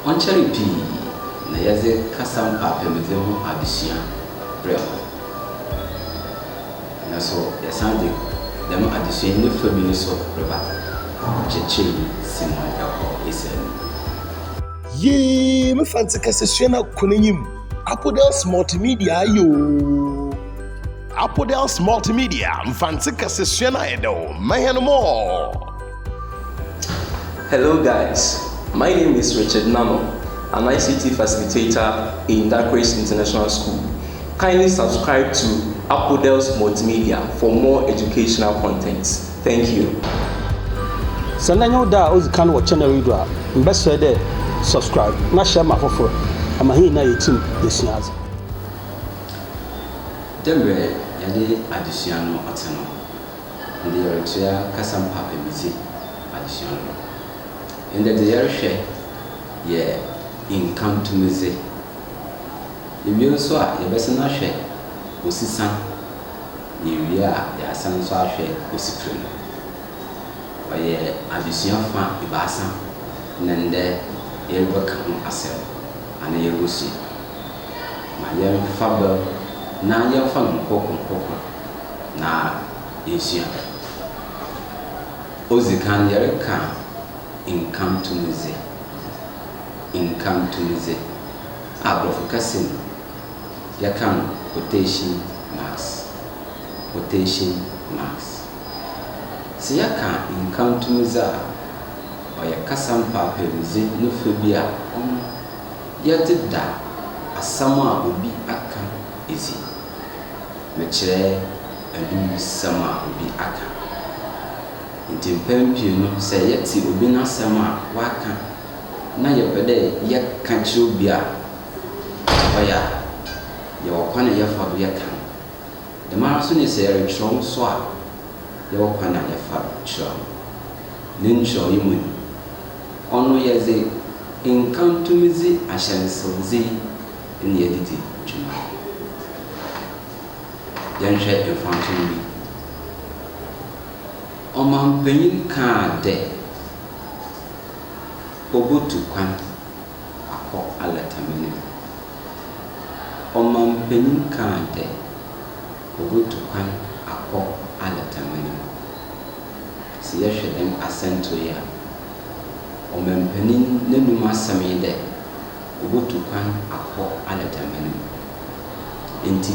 On cherry pea, Nayaze KASA MPAAPAAMUDZE ho adesua brem. Na so yasande dem adesua ne family so reba. Cheche Simon Yako Isem. Ye me fancy KASA na kunenyim. Apodels Multimedia yo. Apodels Multimedia mfancy KASA na edo. Maheno more. Hello guys, my name is Richard Nano, an ICT facilitator in Dark Race International School. Kindly subscribe to Apodels Multimedia for more educational contents. Thank you. Sananyo da ozikan wa channel radio mbese de subscribe na share ma foforo ama hi na yetim yesuaze. Dembe yade adesua no ateno. Ndi yoretua KASA MPAAPAAMUDZE adesua no. In the year ye income to music. If you saw a best na share, Osisan, you are the Asan so share Osiprin. Or ye addition fan Ibasa, Nende, ye welcome asel, and a Yerusi. My young Faber, now your fun Poko, na Asia. Ozikan Yereka. Income to music. Abrofokasin. Yakan quotation marks. Si yakan income to music. Or ya KASA MPAAPAAMUDZE no phobia. Yet da asama obi aka ezi. Mechere adu sama obi aka. Nti mpempie no sɛ yɛte obi n'asɛm a waka na yɛpɛdɛ yɛka kyerɛ obi a ɔyɛ yɛwɔ kwan a yɛfa do yɛka dɛm ara so ne sɛ yɛretwerɛ nso a yɛwɔ kwan a yɛfa kyerɛ ne nkyerɛ yi mu ɔno yɛdze nkantomdze ahyɛnsewdze ne yɛdedi dwuma yɛnhwɛ mfantom bi Omampenyin ka de obotu kwan akọ alatamene. Omampenyin ka de obotu kwan akọ alatamene. Si yehwe dem asento ya. Omampenyin nenum asame de obotu kwan akọ alatamene. Enti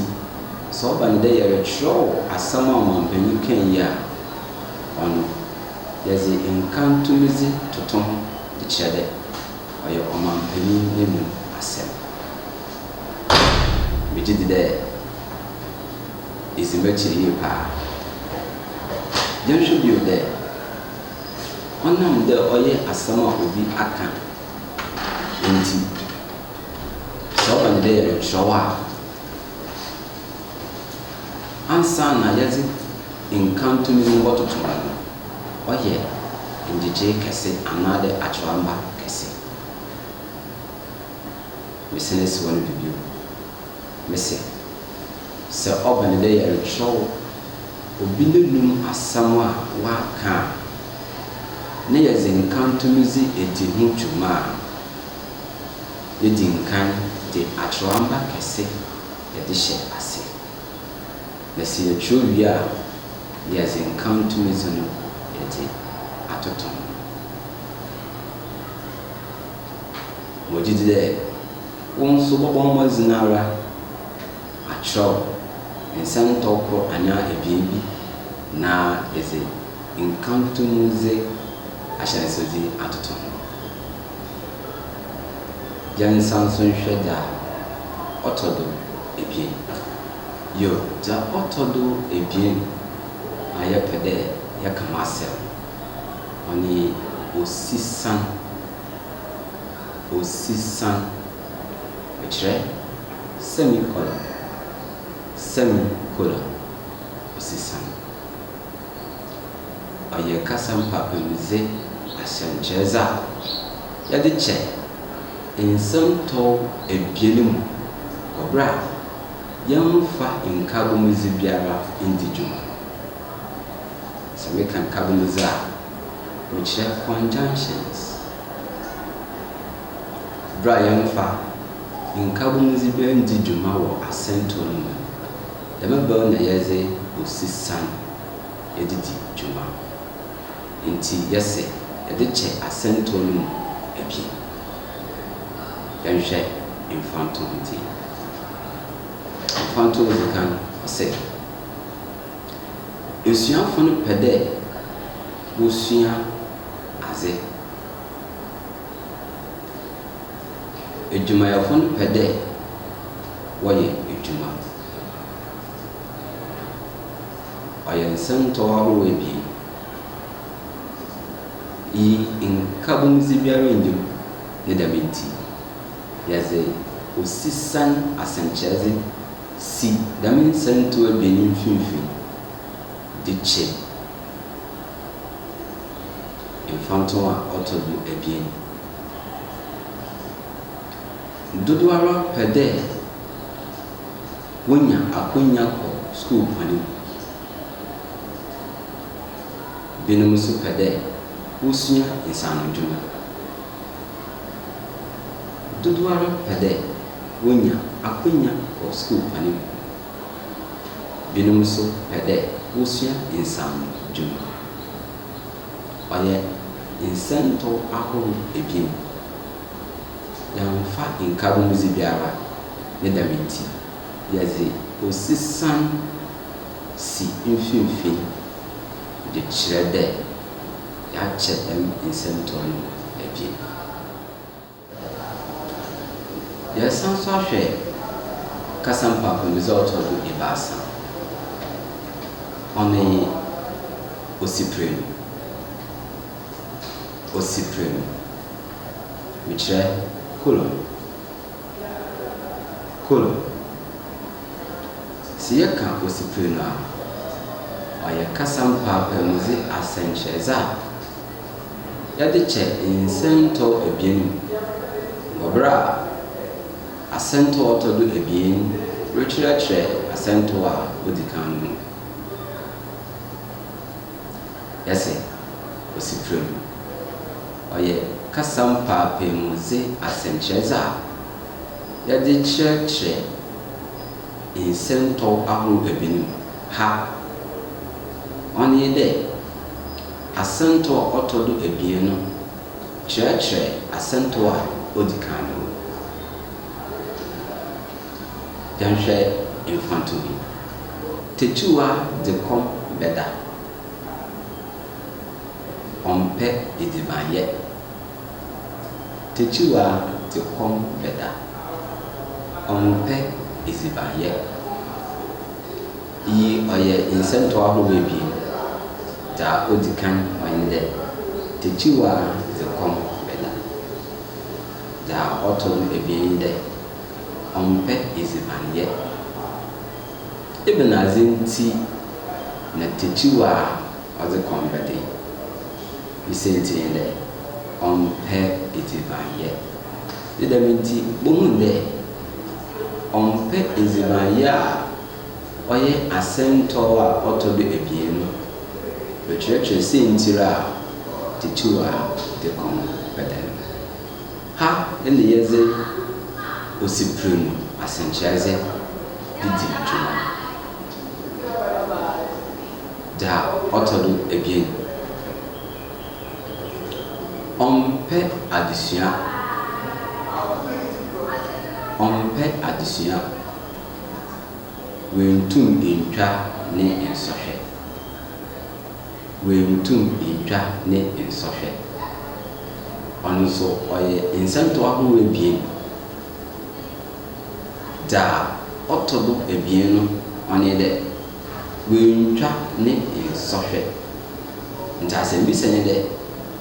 so ba ne de yeretro asama omampenyin kan ya. On there's a incantumizi to Tom the Chede or your Oman Penny Assem. We did there is a merchant pa. Then should be there. On them the oye Asama will be Akan. Indeed. So on there, shower. Answer Nayazi. Incantumizi water to run. Or here, in the J. Cassie, another Achwamba Cassie. Missing one of you. Missing. Sir Oban day a show. Obinum as someone waka. Nears incantumizi a dinchuma. The dinkan, the Achwamba Cassie, a dish assay. Let's see a true year. There's incantumizi no. Atoton. Wojidi de wonso bobon zinara atro ensem toko anya ebiebi na eze incantumizi ahyensodi atoton. Jan Samson hweda otodo ebie. Yo, da otodo ebie ayepede yakamase oni osisan which semicolon osisan aye KASA MPAAPAAMUDZE ahyɛnkyerɛdze yɛde kyɛ nsɛmtɔ ebienim ɔbra yɛmfa nkabomdze biara ndi dwuma. So we can carbonize which have conjunctions. bra yɛmfa nkabomzi bɛ ndi dwuma wɔ asɛnto no mu dɛmɛbɛw na yɛdze osisan yɛdidi dwuma nti yɛsɛ yɛde kyɛ asɛnto no mu abien yɛnhwɛ mfanto nti mfanto nti kan ɔsɛ esuafo no pɛ dɛ wosua adze edwumayɛfo no pɛ dɛ wɔyɛ edwuma ɔyɛ nsɛntɔ ahorow abien yi nkabomzi biara nnim ne dɛm nti yɛdze osisan asɛnkyerɛdze si dɛm nsɛntɔ abien mfimfini de kyɛ mfanto a ɔtɔ do abien dodoɔ ara pɛ dɛ wonya akonya kɔ skuul panim binom nso pɛ dɛ wosua nsanodwuma dodoɔ ara pɛ dɛ wonya akonya kɔ skuul panim binom nso pɛ dɛ wosua nsanodwuma ɔyɛ nsɛntɔ ahorow abien yɛmfa nkabomzi biara ne dɛm nti yɛdze osisan si mfimfini de kyerɛ dɛ yɛakyɛ dɛm nsɛntɔ no abien yɛsan so ahwɛ kasa mpaapaamudze a ɔtɔ do ebaasa ɔne osipire no mekyerɛ kolon sɛ yɛka osipire no a ɔyɛ kasa mpaapaamudze asɛnkyerɛdze a yɛde kyɛ nsɛntɔ abien mu wɔ berɛ a asɛntɔ a ɔtɔ do abien rekyerɛkyerɛ asɛntɔ a ɔdi kan no mu yɛsɛ osipire no ɔyɛ kasa mpaapaamudze asɛnkyerɛdze a yɛde kyerɛkyerɛ nsɛntɔ ahorow abien mu ha ɔne dɛ asɛntɔ a ɔtɔ do abien no kyerɛkyerɛ asɛntɔ a ɔdi kan no mu yɛnhwɛ mfanto bi tekyuwa de kɔm bɛda ɔmpɛ edibanyɛ tekyuwa de kɔm bɛda ɔmpɛ edibanyɛ yi ɔyɛ nsɛntɔ ahorow abien da odi kan ɔyɛ dɛ tekyuwa de kɔm bɛda da ɔtɔ do abien dɛ ɔmpɛ edibanyɛ ebenadze nti na tekyuwa a ɔdze kɔm bɛda yi isenti dɛ ɔmpɛ edibanyɛ ne dɛm nti bohu dɛ ɔmpɛ edibanyɛ a ɔyɛ asɛntɔ a ɔtɔ do abien no rekyerɛkyerɛ sentire a tekyuwa de kɔm bɛda no ha ɛna yɛdze osipire no asɛnkyerɛdze de di dwuma da ɔtɔ do abien ɔmpɛ adesua wentum ntwa ne nsɔhwɛ ɔno nso ɔyɛ nsɛntɔ ahorow abien da ɔtɔ do abien no ɔne dɛ wentwa ne nsɔhwɛ nti asɛm bi sɛ ne dɛ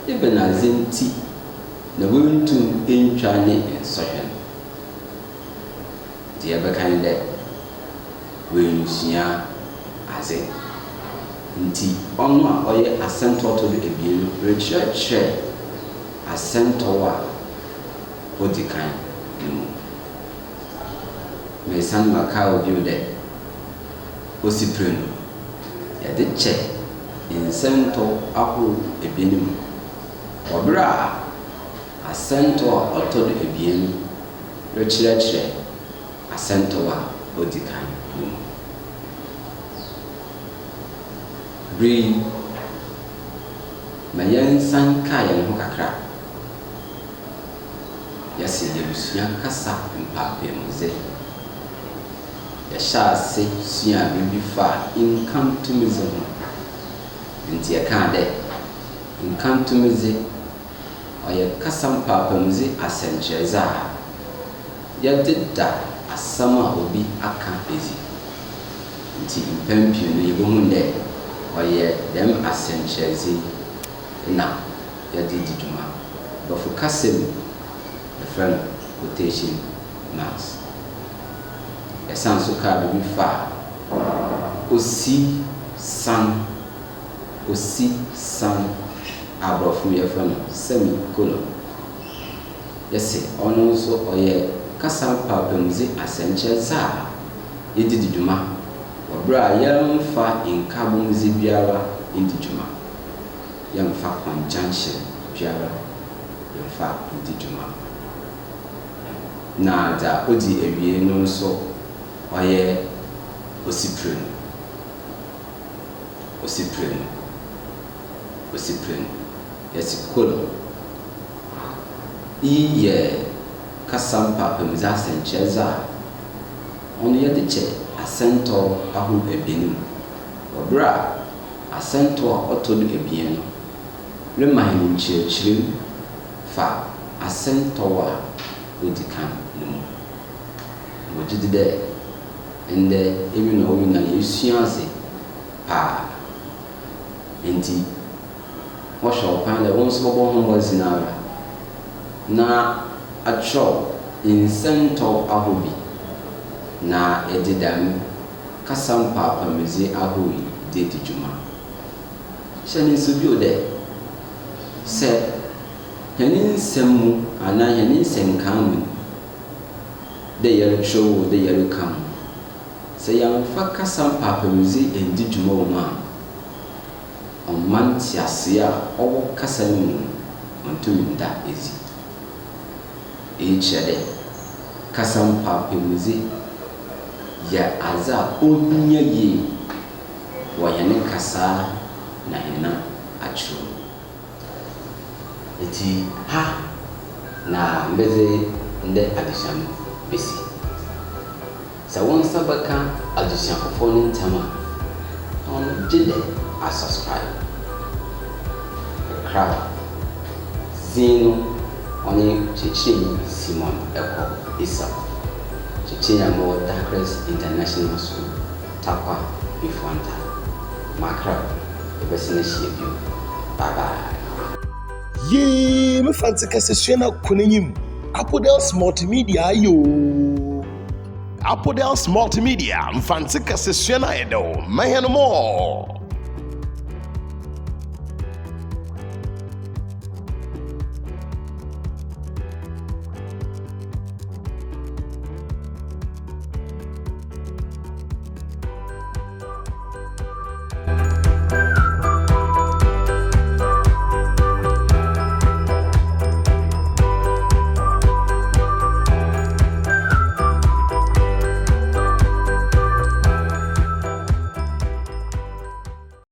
ebenadze nti na wentum ntwa ne nsɔhwɛ no deɛ yɛbɛka ne dɛ wensua adze nti ɔno a ɔyɛ asɛntɔ ɔtɔ do abien no rekyerɛkyerɛ asɛntɔ a ɔdi kan no mu mesan maka obi dɛ osipire no yɛde kyɛ nsɛntɔ ahorow abien mu ɔberɛ a asɛnto a ɔtɔ do ebien rekyerɛkyerɛ asɛnto a odi kan no mu. Bere ma yɛnsan ka yɛn ho kakra. Yɛsɛ yɛbusua kasa mpaapaamudze. Yɛhyɛ ase sua biribi fa nkantomdze ho. Nti yɛka dɛ nkantomdze ɔyɛ kasa mpaapaamudze asɛnkyerɛdze a yɛdeda asɛm a obi aka ezi. Nti mpɛn pii no yɛbɛhu dɛ ɔyɛ dɛm asɛnkyerɛdze na yɛde di dwuma. Bɛfo kasa mu yɛfrɛ no quotation marks. Yɛsan so ka biribi fa osi san aborɔfo yɛfrɛ no semicolon. Yɛsɛ ɔno nso ɔyɛ kasa mpaapaamudze asɛnkyerɛdze a yɛde di dwuma wɔ bere a yɛmfa nkabomdze biara ndi dwuma. Yɛmfa conjunction biara yɛmfa ndi dwuma. Na da odi awie no nso ɔyɛ osipren. Yɛsi colon. Iyi yɛ kasa mpaapaamudze asɛnkyerɛdze a ɔno yɛde kyɛ asɛntɔ ahorow ebien mu. Wɔ bere a asɛntɔ a ɔtɔ do ebien no rema yɛn nkyerɛkyerɛmu fa asɛntɔ a odi kan no mu. Wɔgye di dɛ ndɛ ewi na yɛsua ase paa. Nti wɔhyɛ ɔkwan dɛ wɔn nso bɔbɔ ho mmɔdzen ara na atwerɛw nsɛntɔ ahorow bi na yɛde dɛm kasa mpaapaamudze ahorow yi de di dwuma. Hyɛ ne nso bio dɛ sɛ yɛne nsɛm mu anaa yɛne nsɛnkan mu dɛ yɛretwerɛw dɛ yɛreka mu, sɛ yɛmfa kasa mpaapaamudze ndi dwuma wɔ mu a ɔman ntease a ɔwɔ kasa no mu ɔntumi nda ezi. Eyi kyerɛ dɛ kasa mpaapaamudze yɛ adze a ɔnya yie wɔ yɛne kasa na yɛn atwerɛ. Eti ha na mbɛdze ndɛ adesua no besi. Sɛ wɔn nsa bɛka adesua foforɔ no ntam a ɔno gye dɛ asubscribe. Kra zin no ɔne kyekyerɛni Simon Ɛkɔ Isa. Kyekyerɛni a mɔwɔ Dakres International School Takwa Bifuanta. Makra ebɛsi na hyia bio. Bye bye. Yee, me fancy kasesua na kunanyim. Apodels Multimedia yo. Apodels Multimedia, mfansi kasesua na edo. Maheno mo.